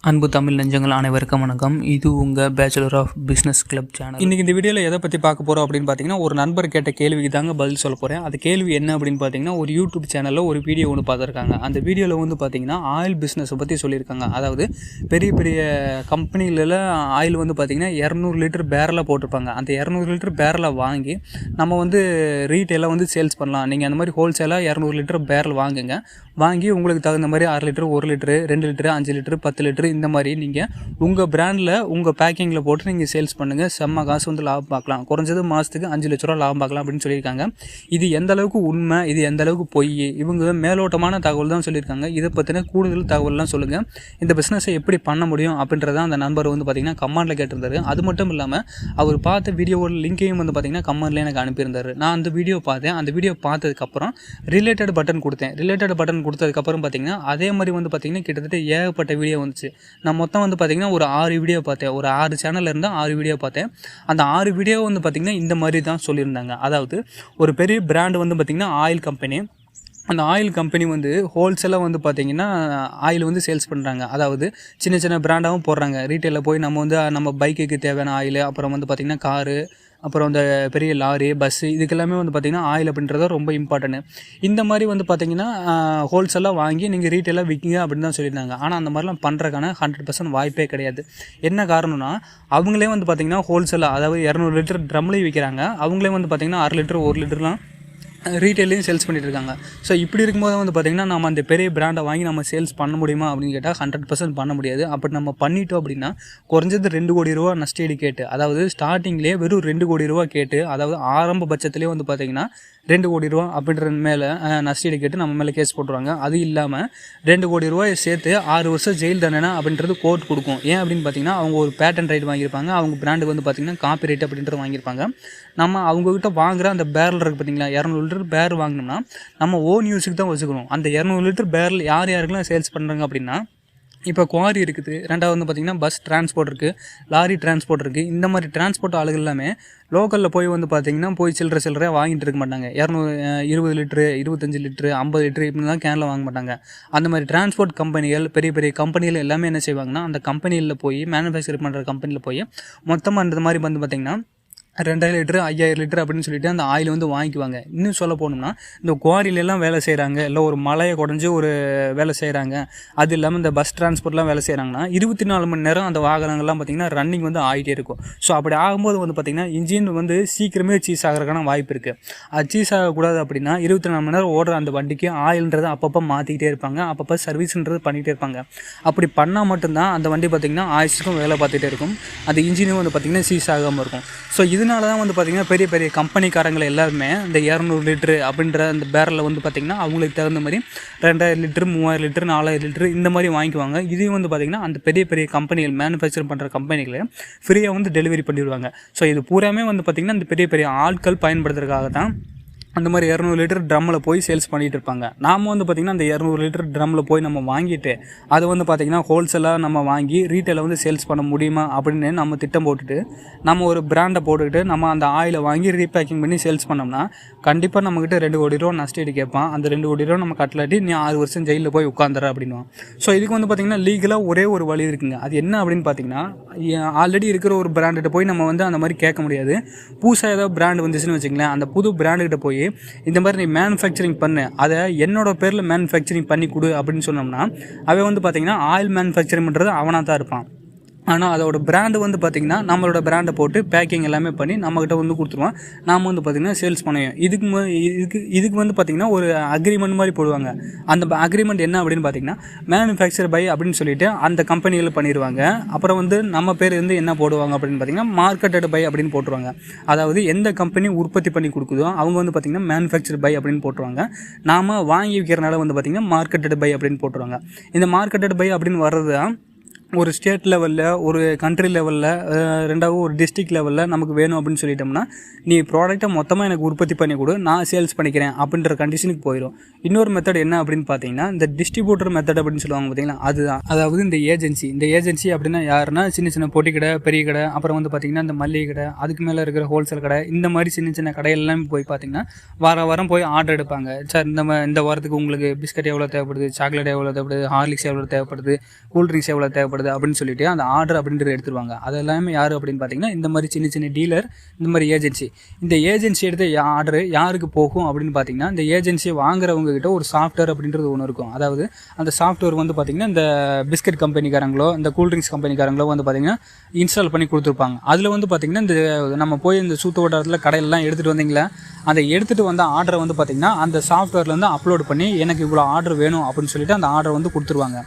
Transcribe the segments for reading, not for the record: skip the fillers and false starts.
அன்பு தமிழ் நெஞ்சங்கள் அனைவருக்கும் வணக்கம். இது உங்கள் bachelor of business club channel. இன்றைக்கி இந்த வீடியோவில் எதை பற்றி பார்க்க போகிறோம் அப்படின்னு பார்த்தீங்கன்னா, ஒரு நண்பர் கேட்ட கேள்விக்கு தாங்க பதில் சொல்ல போகிறேன். அது கேள்வி என்ன அப்படின்னு பார்த்தீங்கன்னா, ஒரு யூடியூப் சேனலில் ஒரு வீடியோ ஒன்று பார்த்துருக்காங்க. அந்த வீடியோவில் வந்து பார்த்தீங்கன்னா ஆயில் பிஸ்னஸை பற்றி சொல்லியிருக்காங்க. அதாவது பெரிய பெரிய கம்பெனிகளில் ஆயில் வந்து பார்த்திங்கன்னா 200 லிட்டர் பேரலாக போட்டிருப்பாங்க. அந்த 200 லிட்டர் பேரலை வாங்கி நம்ம வந்து ரீட்டெயிலாக வந்து சேல்ஸ் பண்ணலாம். நீங்கள் அந்த மாதிரி ஹோல்சேலாக 200 லிட்டர் பேரல் வாங்குங்க. வாங்கி உங்களுக்கு தகுந்த மாதிரி 6 litre, 1 litre, 2 litre, 5 litre, 10 litre இந்த மாதிரி நீங்கள் உங்கள் பிராண்டில் உங்கள் பேக்கிங்கில் போட்டு நீங்கள் சேல்ஸ் பண்ணுங்கள். செம்ம காசு வந்து லாபம் பார்க்கலாம். குறைஞ்சது மாதத்துக்கு 5 லட்ச ரூபா லாபம் பார்க்கலாம் அப்படின்னு சொல்லியிருக்காங்க. இது எந்த அளவுக்கு உண்மை, இது எந்த அளவுக்கு பொய், இவங்க மேலோட்டமான தகவல் தான் சொல்லியிருக்காங்க. இதை பற்றின கூடுதல் தகவல்லாம் சொல்லுங்கள். இந்த பிஸ்னஸை எப்படி பண்ண முடியும் அப்படின்றத அந்த நண்பர் வந்து பார்த்திங்கன்னா கமெண்டில் கேட்டிருந்தாரு. அது மட்டும் இல்லாமல் அவர் பார்த்த வீடியோவோட லிங்கையும் வந்து பார்த்திங்கன்னா கமெண்ட்லேயே எனக்கு அனுப்பியிருந்தார். நான் அந்த வீடியோ பார்த்தேன். அந்த வீடியோ பார்த்ததுக்கப்புறம் ரிலேட்டட் பட்டன் கொடுத்தேன். ரிலேட்டட் பட்டன் கொடுத்ததுக்கப்புறம் பார்த்திங்கன்னா அதே மாதிரி வந்து பார்த்திங்கன்னா கிட்டத்தட்ட ஏகப்பட்ட வீடியோ வந்துச்சு. நான் மொத்தம் வந்து பார்த்திங்கன்னா ஒரு 6 வீடியோ பார்த்தேன். ஒரு 6 சேனலில் இருந்தால் 6 வீடியோ பார்த்தேன். அந்த 6 வீடியோ வந்து பார்த்திங்கன்னா இந்த மாதிரி தான் சொல்லியிருந்தாங்க. அதாவது ஒரு பெரிய பிராண்டு வந்து பார்த்திங்கன்னா ஆயில் கம்பெனி. அந்த ஆயில் கம்பெனி வந்து ஹோல்சேலாக வந்து பார்த்திங்கன்னா ஆயில் வந்து சேல்ஸ் பண்ணுறாங்க. அதாவது சின்ன சின்ன பிராண்டாகவும் போடுறாங்க. ரீட்டெயிலில் போய் நம்ம வந்து நம்ம பைக்குக்கு தேவையான ஆயில், அப்புறம் வந்து பார்த்திங்கன்னா காரு, அப்புறம் இந்த பெரிய லாரி, பஸ்ஸு இதுக்கெல்லாமே வந்து பார்த்திங்கன்னா ஆயில் அப்படின்றது ரொம்ப இம்பார்ட்டன்ட். இந்த மாதிரி வந்து பார்த்திங்கன்னா ஹோல்சேலாக வாங்கி நீங்கள் ரீட்டெயிலாக விற்கிங்க அப்படின்னு தான் சொல்லியிருந்தாங்க. ஆனால் அந்த மாதிரிலாம் பண்ணுறதுக்கான 100% வாய்ப்பே கிடையாது. என்ன காரணம்னா அவங்களே வந்து பார்த்திங்கன்னா ஹோல்சேலாக, அதாவது 200 லிட்டர் ட்ரம்லேயும் விற்கிறாங்க. அவங்களே வந்து பார்த்திங்கன்னா 6 லிட்டர், 1 லிட்டர்லாம் ரீட்டெயிலையும் சேல்ஸ் பண்ணிகிட்டு இருக்காங்க. ஸோ இப்படி இருக்கும்போது வந்து பார்த்திங்கன்னா நம்ம அந்த பெரிய பிராண்டை வாங்கி நம்ம சேல்ஸ் பண்ண முடியுமா அப்படின்னு கேட்டால் 100% பண்ண முடியாது. அப்படி நம்ம பண்ணிட்டோம் அப்படின்னா குறைஞ்சது 2 கோடி ரூபா நஷ்டஈடு கேட்டு, அதாவது ஸ்டார்டிங்லேயே வெறும் 2 கோடி ரூபா கேட்டு, அதாவது ஆரம்ப பட்சத்துலேயே வந்து பார்த்திங்கன்னா 2 கோடி ரூபா அப்படின்ற மேலே நஷ்டஈடு கேட்டு நம்ம மேலே கேஸ் போட்டுருவாங்க. அது இல்லாமல் 2 கோடி ரூபாயை சேர்த்து 6 வருஷம் ஜெயில் தண்டனை அப்படின்றது கோர்ட் கொடுக்கும். ஏன் அப்படின்னு பார்த்தீங்கன்னா அவங்க ஒரு பேட்டன் ரைட் வாங்கியிருப்பாங்க. அவங்க பிராண்டுக்கு வந்து பார்த்திங்கன்னா காப்பி ரைட் அப்படின்றது வாங்கியிருப்பாங்க. நம்ம அவங்கக்கிட்ட வாங்குகிற அந்த பேரல் இருக்குது பார்த்திங்களா, 200 லிட்டர் பேரல் வாங்கினோம்னா நம்ம ஓன் யூஸுக்கு தான் வச்சுக்கணும். அந்த 200 லிட்டர் பேரல் யார் யாருக்கெல்லாம் சேல்ஸ் பண்ணுறாங்க அப்படின்னா, இப்போ குவாரி இருக்குது, ரெண்டாவது வந்து பார்த்திங்கன்னா பஸ் டிரான்ஸ்போர்ட் இருக்குது, லாரி டிரான்ஸ்போர்ட் இருக்குது. இந்த மாதிரி டிரான்ஸ்போர்ட் ஆளுகள் எல்லாமே லோக்கலில் போய் வந்து பார்த்திங்கன்னா போய் சில்லறை வாங்கிட்டு இருக்க மாட்டாங்க. 20 லிட்ரு, 25 லிட்ரு, 50 லிட்ரு இப்படி தான் கேனில் வாங்க மாட்டாங்க. அந்த மாதிரி டிரான்ஸ்போர்ட் கம்பெனிகள், பெரிய பெரிய கம்பெனிகள் எல்லாமே என்ன செய்வாங்கன்னா, அந்த கம்பெனியில் போய் மேனுஃபேக்சர் பண்ணுற கம்பெனியில் போய் மொத்தமாக அந்த மாதிரி வந்து பார்த்திங்கன்னா 2000 லிட்டரு, 5000 லிட்டரு அப்படின்னு சொல்லிட்டு அந்த ஆயில் வந்து வாங்கிக்குவாங்க. இன்னும் சொல்ல போனோம்னா இந்த குவாரிலெல்லாம் வேலை செய்கிறாங்க, இல்லை ஒரு மலையை குடஞ்சி ஒரு வேலை செய்கிறாங்க, அது இல்லாமல் இந்த பஸ் டிரான்ஸ்போர்ட்லாம் வேலை செய்கிறாங்கன்னா 24 மணி நேரம் அந்த வாகனங்கள்லாம் பார்த்திங்கன்னா ரன்னிங் வந்து ஆகிட்டே இருக்கும். ஸோ அப்படி ஆகும்போது வந்து பார்த்திங்கன்னா இன்ஜின் வந்து சீக்கிரமே சீஸ் ஆகிறதுக்கான வாய்ப்பு இருக்குது. அது சீஸ் ஆகக்கூடாது அப்படின்னா 24 மணி நேரம் ஓடுற அந்த வண்டிக்கு ஆயில்ன்றது அப்பப்போ மாற்றிக்கிட்டே இருப்பாங்க, அப்பப்போ சர்வீஸ்ன்றது பண்ணிகிட்டே இருப்பாங்க. அப்படி பண்ணால் மட்டும்தான் அந்த வண்டி பார்த்திங்கன்னா ஆயுசுக்கும் வேலை பார்த்துட்டே இருக்கும். அந்த இன்ஜினும் வந்து பார்த்திங்கன்னா சீஸ் ஆகாமல் இருக்கும். ஸோ இதனால தான் வந்து பார்த்திங்கன்னா பெரிய பெரிய கம்பெனிக்காரங்களை எல்லாருமே இந்த 200 லிட்டரு அப்படின்ற அந்த பேரலில் வந்து பார்த்திங்கன்னா அவங்களுக்கு தகுந்த மாதிரி 2000 லிட்டரு, 3000 லிட்டரு, 4000 லிட்டரு இந்த மாதிரி வாங்கிக்குவாங்க. இதையும் வந்து பார்த்திங்கன்னா அந்த பெரிய பெரிய கம்பெனிகள், மேனுஃபேக்சர் பண்ணுற கம்பெனிகளை ஃப்ரீயாக வந்து டெலிவரி பண்ணிடுவாங்க. ஸோ இது பூராமே வந்து பார்த்திங்கன்னா இந்த பெரிய பெரிய ஆட்கள் பயன்படுத்துறதுக்காக தான் அந்த மாதிரி 200 லிட்டர் ட்ரம்மில் போய் சேல்ஸ் பண்ணிகிட்டு இருப்பாங்க. நாம் வந்து பார்த்திங்கன்னா அந்த 200 லிட்டர் ட்ரம்மில் போய் நம்ம வாங்கிட்டு அதை வந்து பார்த்திங்கன்னா ஹோல்சேலாக நம்ம வாங்கி ரீட்டெயிலில் வந்து சேல்ஸ் பண்ண முடியுமா அப்படின்னு நம்ம திட்டம் போட்டுட்டு நம்ம ஒரு பிராண்டை போட்டுக்கிட்டு நம்ம அந்த ஆயிலை வாங்கி ரீபேக்கிங் பண்ணி சேல்ஸ் பண்ணோம்னா கண்டிப்பாக நம்மக்கிட்ட 2 கோடி ரூபா நஷ்டஈடு கேட்பான். அந்த 2 கோடி ரூபா நம்ம கட்டலாட்டி நீ 6 வருஷம் ஜெயிலில் போய் உட்காந்துற அப்படின்வான். ஸோ இதுக்கு வந்து பார்த்திங்கன்னா லீகலாக ஒரே ஒரு வழி இருக்குங்க. அது என்ன அப்படின்னு பார்த்திங்கன்னா, ஆல்ரெடி இருக்கிற ஒரு பிராண்டுகிட்ட போய் நம்ம வந்து அந்த மாதிரி கேட்க முடியாது. புதுசாக ஏதாவது பிராண்டு வந்துச்சுன்னு வச்சுங்களேன், அந்த புது பிராண்டுகிட்ட போய் இந்த மாதிரி நீ மேனுஃபேக்சரிங் பண்ணு, அதை என்னோட பேரில் மேனுஃபேக்சரிங் பண்ணி கொடு அப்படின்னு சொன்னோம்னா அவன் வந்து பார்த்திங்கன்னா ஆயில் மேனுஃபேக்சரிங் பண்ணுறது அவனாக தான் இருப்பான். ஆனால் அதோட பிராண்டு வந்து பார்த்திங்கன்னா நம்மளோட பிராண்டை போட்டு பேக்கிங் எல்லாமே பண்ணி நம்மக்கிட்ட வந்து கொடுத்துருவான். நாம் வந்து பார்த்திங்கன்னா சேல்ஸ் பண்ணுவோம். இதுக்கு வந்து பார்த்திங்கன்னா ஒரு அக்ரிமெண்ட் மாதிரி போடுவாங்க. அந்த அக்ரிமெண்ட் என்ன அப்படின்னு பார்த்திங்கன்னா மேனுஃபேக்சர் பை அப்படின்னு சொல்லிட்டு அந்த கம்பெனிகள் பண்ணிடுவாங்க. அப்புறம் வந்து நம்ம பேர் வந்து என்ன போடுவாங்க அப்படின்னு பார்த்திங்கன்னா மார்க்கெட்டட் பை அப்படின்னு போட்டுருவாங்க. அதாவது எந்த கம்பெனி உற்பத்தி பண்ணி கொடுக்குதோ அவங்க வந்து பார்த்திங்கன்னா மேனுஃபேக்சர் பை அப்படின்னு போட்டுருவாங்க. நாம் வாங்கி விற்கிறனால வந்து பார்த்திங்கன்னா மார்க்கெட்டட் பை அப்படின்னு போட்டுருவாங்க. இந்த மார்க்கெட்டட் பை அப்படின்னு வர்றது தான் ஒரு ஸ்டேட் லெவலில், ஒரு கண்ட்ரி லெவலில், ரெண்டாவது ஒரு டிஸ்ட்ரிக்ட் லெவலில் நமக்கு வேணும் அப்படின்னு சொல்லிட்டோம்னா நீ ப்ராடக்ட்டை மொத்தமாக எனக்கு உற்பத்தி பண்ணி கொடு, நான் சேல்ஸ் பண்ணிக்கிறேன் அப்படின்ற கண்டிஷனுக்கு போயிடும். இன்னொரு மெத்தட் என்ன அப்படின்னு பார்த்தீங்கன்னா இந்த டிஸ்ட்ரிபியூட்டர் மெத்தட் அப்படின்னு சொல்லுவாங்க பார்த்தீங்களா, அதுதான். அதாவது இந்த ஏஜென்சி அப்படின்னா யாருன்னா சின்ன சின்ன பொட்டி கடை, பெரிய கடை, அப்புறம் வந்து பார்த்திங்கன்னா இந்த மல்லிகை கடை, அதுக்கு மேலே இருக்கிற ஹோல்சேல் கடை, இந்த மாதிரி சின்ன சின்ன கடையெல்லாம் போய் பார்த்திங்கன்னா வாரம் போய் ஆர்டர் எடுப்பாங்க. சார் இந்த வாரத்துக்கு உங்களுக்கு பிஸ்கட் எவ்வளோ தேவைப்படுது, சாக்லேட் எவ்வளோ தேவைப்படுது, ஹார்லிக்ஸ் எவ்வளோ தேவைப்படுது, கூல்ட்ரிங்க்ஸ் எவ்வளோ தேவைப்படுது, தேவைப்படுது அப்படின்னு சொல்லிட்டு அந்த ஆர்டர் அப்படின்றது எடுத்துருவாங்க. அது எல்லாமே யார் அப்படின்னு பார்த்தீங்கன்னா இந்த மாதிரி சின்ன சின்ன டீலர், இந்த மாதிரி ஏஜென்சி. இந்த ஏஜென்சி எடுத்த ஆர்டர் யாருக்கு போகும் அப்படின்னு பார்த்தீங்கன்னா இந்த ஏஜென்சியை வாங்குறவங்க கிட்ட ஒரு சாஃப்ட்வேர் அப்படின்றது ஒன்று இருக்கும். அதாவது அந்த சாஃப்ட்வேர் வந்து பார்த்தீங்கன்னா இந்த பிஸ்கட் கம்பெனிக்காரங்களோ இந்த கூல்ட்ரிங்க்ஸ் கம்பெனிக்காரங்களோ வந்து பார்த்தீங்கன்னா இன்ஸ்டால் பண்ணி கொடுத்துருப்பாங்க. அதில் வந்து பார்த்தீங்கன்னா இந்த நம்ம போய் இந்த சூத்து வட்டாரத்தில் கடையிலலாம் எடுத்துகிட்டு வந்தீங்களா, அதை எடுத்துகிட்டு வந்த ஆர்டரை வந்து பார்த்திங்கன்னா அந்த சாஃப்ட்வேர்லேருந்து அப்லோட் பண்ணி எனக்கு இவ்வளோ ஆர்டர் வேணும் அப்படின்னு சொல்லிட்டு அந்த ஆர்டர் வந்து கொடுத்துருவாங்க.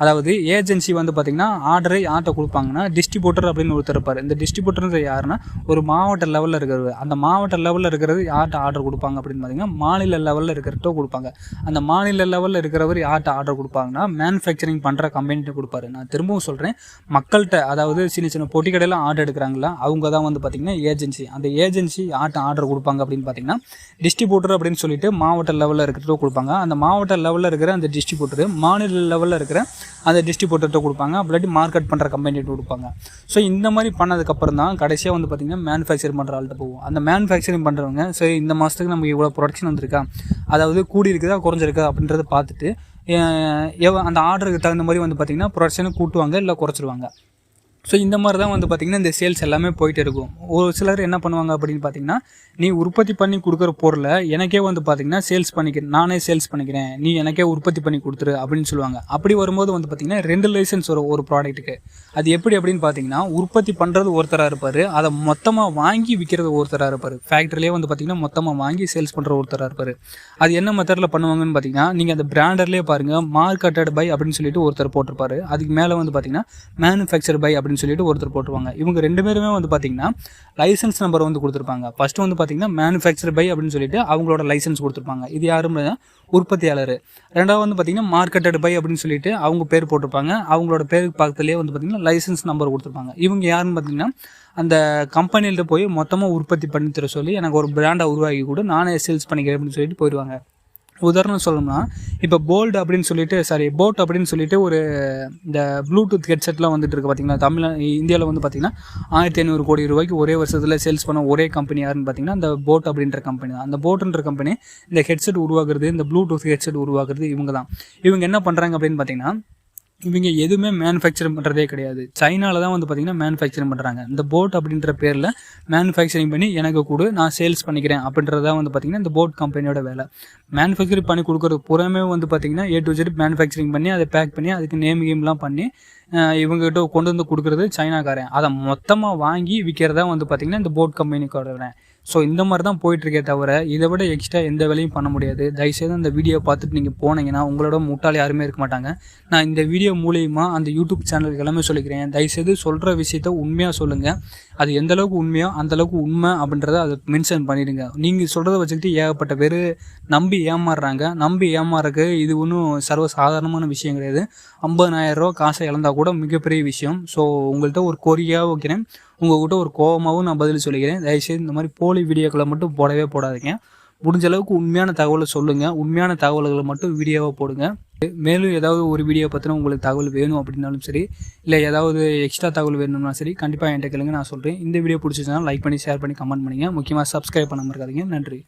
அதாவது ஏஜென்சி வந்து பார்த்திங்கன்னா ஆர்டரை யார்கிட்ட கொடுப்பாங்கன்னா டிஸ்ட்ரிபியூட்டர் அப்படின்னு ஒருத்தர் இருப்பார். இந்த டிஸ்ட்ரிபியூட்டர் யாருன்னா ஒரு மாவட்ட லெவலில் இருக்கிறது. அந்த மாவட்ட லெவலில் இருக்கிறது யார்கிட்ட ஆர்டர் கொடுப்பாங்க அப்படின்னு பார்த்திங்கன்னா மாநில லெவலில் இருக்கிறத கொடுப்பாங்க. அந்த மாநில லெவலில் இருக்கிறவர் யார்கிட்ட ஆர்டர் கொடுப்பாங்கன்னா மேனுஃபேக்சரிங் பண்ணுற கம்பெனிகிட்ட கொடுப்பாரு. நான் திரும்பவும் சொல்கிறேன், மக்கள்கிட்ட அதாவது சின்ன சின்ன பொட்டி கடையில் ஆர்டர் எடுக்கிறாங்களா அவங்க தான் வந்து பார்த்திங்கன்னா ஏஜென்சி. அந்த ஏஜென்சி யார்கிட்ட ஆர்டர் கொடுப்பாங்க அப்படின்னு பார்த்திங்கன்னா டிஸ்ட்ரிபியூட்டர் அப்படின்னு சொல்லிட்டு மாவட்ட லெவலில் இருக்கிறத கொடுப்பாங்க. அந்த மாவட்ட லெவலில் இருக்கிற அந்த டிஸ்ட்ரிபியூட்டர் மாநில லெவலில் இருக்கிற அந்த டிஸ்ட்ரிபியூட்டர்கிட்ட கொடுப்பாங்க, அப்படி மார்க்கெட் பண்ணுற கம்பெனிகிட்ட கொடுப்பாங்க. ஸோ இந்த மாதிரி பண்ணதுக்கப்புறம் தான் கடைசியாக வந்து பார்த்திங்கன்னா மேனுஃபேக்சரிங் பண்ணுற ஆள்கிட்ட போவோம். அந்த மேனுஃபேக்சரிங் பண்ணுறவங்க சரி இந்த மாதத்துக்கு நமக்கு இவ்வளோ ப்ரொடக்ஷன் வந்திருக்கா, அதாவது கூடி இருக்குதா குறைஞ்சிருக்கா அப்படின்றத பார்த்துட்டு அந்த ஆர்டருக்கு தகுந்த மாதிரி வந்து பார்த்திங்கன்னா ப்ரொடக்ஷனை கூட்டுவாங்க இல்லை குறைச்சிருவாங்க. ஸோ இந்த மாதிரி தான் வந்து பார்த்திங்கன்னா இந்த சேல்ஸ் எல்லாமே போயிட்டு இருக்கும். ஒரு சிலர் என்ன பண்ணுவாங்க அப்படின்னு பார்த்தீங்கன்னா நீ உற்பத்தி பண்ணி கொடுக்குற பொருளை எனக்கே வந்து பார்த்திங்கன்னா நானே சேல்ஸ் பண்ணிக்கிறேன், நீ எனக்கே உற்பத்தி பண்ணி கொடுத்துரு அப்படின்னு சொல்லுவாங்க. அப்படி வரும்போது வந்து பார்த்திங்கன்னா 2 லைசன்ஸ் வரும் ஒரு ப்ராடக்ட்டுக்கு. அது எப்படி அப்படின்னு பார்த்தீங்கன்னா உற்பத்தி பண்ணுறது ஒருத்தராக இருப்பார், அதை மொத்தமாக வாங்கி விற்கிறது ஒருத்தராக இருப்பார். ஃபேக்ட்ரிலேயே வந்து பார்த்திங்கன்னா மொத்தமாக வாங்கி சேல்ஸ் பண்ணுற ஒருத்தராக இருப்பார். அது என்ன மெத்தடில் பண்ணுவாங்கன்னு பார்த்தீங்கன்னா நீங்கள் அந்த பிராண்டர்லேயே பாருங்கள், மார்க்கெட்டட் பை அப்படின்னு சொல்லிட்டு ஒருத்தர் போட்டிருப்பாரு. அதுக்கு மேலே வந்து பார்த்திங்கன்னா மேனுஃபேக்சர் பை அப்படின்னு சொல்லிட்டு ஒருத்தர் போட்டுருவாங்க. இவங்க 2 பேருமே வந்து பார்த்தீங்கன்னா லைசன்ஸ் நம்பர் வந்து கொடுத்துருப்பாங்க. ஃபர்ஸ்ட் வந்து பார்த்தீங்கன்னா மேனுஃபேக்சர் பை அப்படின்னு சொல்லிட்டு அவங்களோட லைசன்ஸ் கொடுத்துருப்பாங்க. இது யாரும் உற்பத்தியாளர். ரெண்டாவது வந்து பார்த்தீங்கன்னா மார்க்கெட்டட் பை அப்படின்னு சொல்லிட்டு அவங்க பேர் போட்டிருப்பாங்க. அவங்களோட பேருக்கு பக்கத்துலேயே வந்து பார்த்தீங்கன்னா லைசன்ஸ் நம்பர் கொடுத்துருப்பாங்க. இவங்க யாருன்னு பார்த்தீங்கன்னா அந்த கம்பெனியில்ட்ட போய் மொத்தமாக உற்பத்தி பண்ணி தர சொல்லி எனக்கு ஒரு பிராண்டை உருவாக்கி கூட நானே சேல்ஸ் பண்ணிக்கிறேன் அப்படின்னு சொல்லிட்டு போயிடுவாங்க. உதாரணம் சொல்லணும்னா இப்போ போட் அப்படின்னு சொல்லிட்டு ஒரு இந்த ப்ளூடூத் ஹெட்செட்லாம் வந்துட்டு இருக்கு பார்த்தீங்கன்னா, இந்தியாவில் வந்து பார்த்தீங்கன்னா 1500 கோடி ரூபாய்க்கு ஒரே வருஷத்தில் சேல்ஸ் பண்ண ஒரே கம்பெனி யாருன்னு பார்த்தீங்கன்னா அந்த போட் அப்படின்ற கம்பெனி தான். அந்த போட்டுன்ற கம்பெனி இந்த ஹெட்செட் உருவாக்குறது, இந்த ப்ளூடூத் ஹெட்செட் உருவாக்குறது இவங்க தான். இவங்க என்ன பண்ணுறாங்க அப்படின்னு பார்த்தீங்கன்னா இவங்க எதுவுமே மேனுஃபேக்சரிங் பண்ணுறதே கிடையாது. சைனாவில் தான் வந்து பார்த்திங்கன்னா மேனுஃபேக்சரிங் பண்ணுறாங்க. இந்த போட் அப்படின்ற பேரில் மேனுஃபேக்சரிங் பண்ணி எனக்கு கூட நான் சேல்ஸ் பண்ணிக்கிறேன் அப்படின்றதான் வந்து பார்த்திங்கன்னா இந்த போட் கம்பெனியோட வேலை. மேனுஃபேக்சரிங் பண்ணி கொடுக்குறது புறமே வந்து பார்த்திங்கன்னா A to Z மேனுஃபேக்சரிங் பண்ணி அதை பேக் பண்ணி அதுக்கு நேம் கேம்லாம் பண்ணி இவங்ககிட்ட கொண்டு வந்து கொடுக்குறது சைனாக்காரன். அதை மொத்தமாக வாங்கி விற்கிறதா வந்து பார்த்திங்கன்னா இந்த போட் கம்பெனிக்காரன். ஸோ இந்த மாதிரி தான் போயிட்டுருக்கே தவிர இதை விட எக்ஸ்ட்ரா எந்த வேலையும் பண்ண முடியாது. தயவுசெய்து அந்த வீடியோ பார்த்துட்டு நீங்கள் போனீங்கன்னா உங்களோட முட்டாள் யாருமே இருக்க மாட்டாங்க. நான் இந்த வீடியோ மூலிமா அந்த யூடியூப் சேனலுக்கு எல்லாமே சொல்லிக்கிறேன், தயவுசெய்து சொல்கிற விஷயத்த உண்மையாக சொல்லுங்கள். அது எந்தளவுக்கு உண்மையோ அந்தளவுக்கு உண்மை அப்படின்றத அதை மென்ஷன் பண்ணிடுங்க. நீங்கள் சொல்கிறத வச்சுக்கிட்டு ஏகப்பட்ட பேர் நம்பி ஏமாறுறாங்க. நம்பி ஏமாறக்கு இது ஒன்றும் சர்வசாதாரணமான விஷயம் கிடையாது. 50,000 ரூபா காசை இழந்தால் கூட மிகப்பெரிய விஷயம். ஸோ உங்கள்கிட்ட ஒரு கோரிக்கையாக வைக்கிறேன், உங்கள்கிட்ட ஒரு கோபமாகவும் நான் பதில் சொல்லிக்கிறேன். தயவுசெய்து இந்த மாதிரி போலி வீடியோக்களை மட்டும் போடாதீங்க. முடிஞ்ச அளவுக்கு உண்மையான தகவலை சொல்லுங்கள். உண்மையான தகவல்களை மட்டும் வீடியோவாக போடுங்க. மேலும் ஏதாவது ஒரு வீடியோ பற்றின உங்களுக்கு தகவல் வேணும் அப்படின்னாலும் சரி, இல்லை ஏதாவது எக்ஸ்ட்ரா தகவல் வேணும்னா சரி, கண்டிப்பாக என்கிட்ட கேளுங்க, நான் சொல்கிறேன். இந்த வீடியோ பிடிச்சிச்சுன்னா லைக் பண்ணி ஷேர் பண்ணி கமெண்ட் பண்ணுங்கள். முக்கியமாக சப்ஸ்கிரைப் பண்ணாமல் இருக்காதீங்க. நன்றி.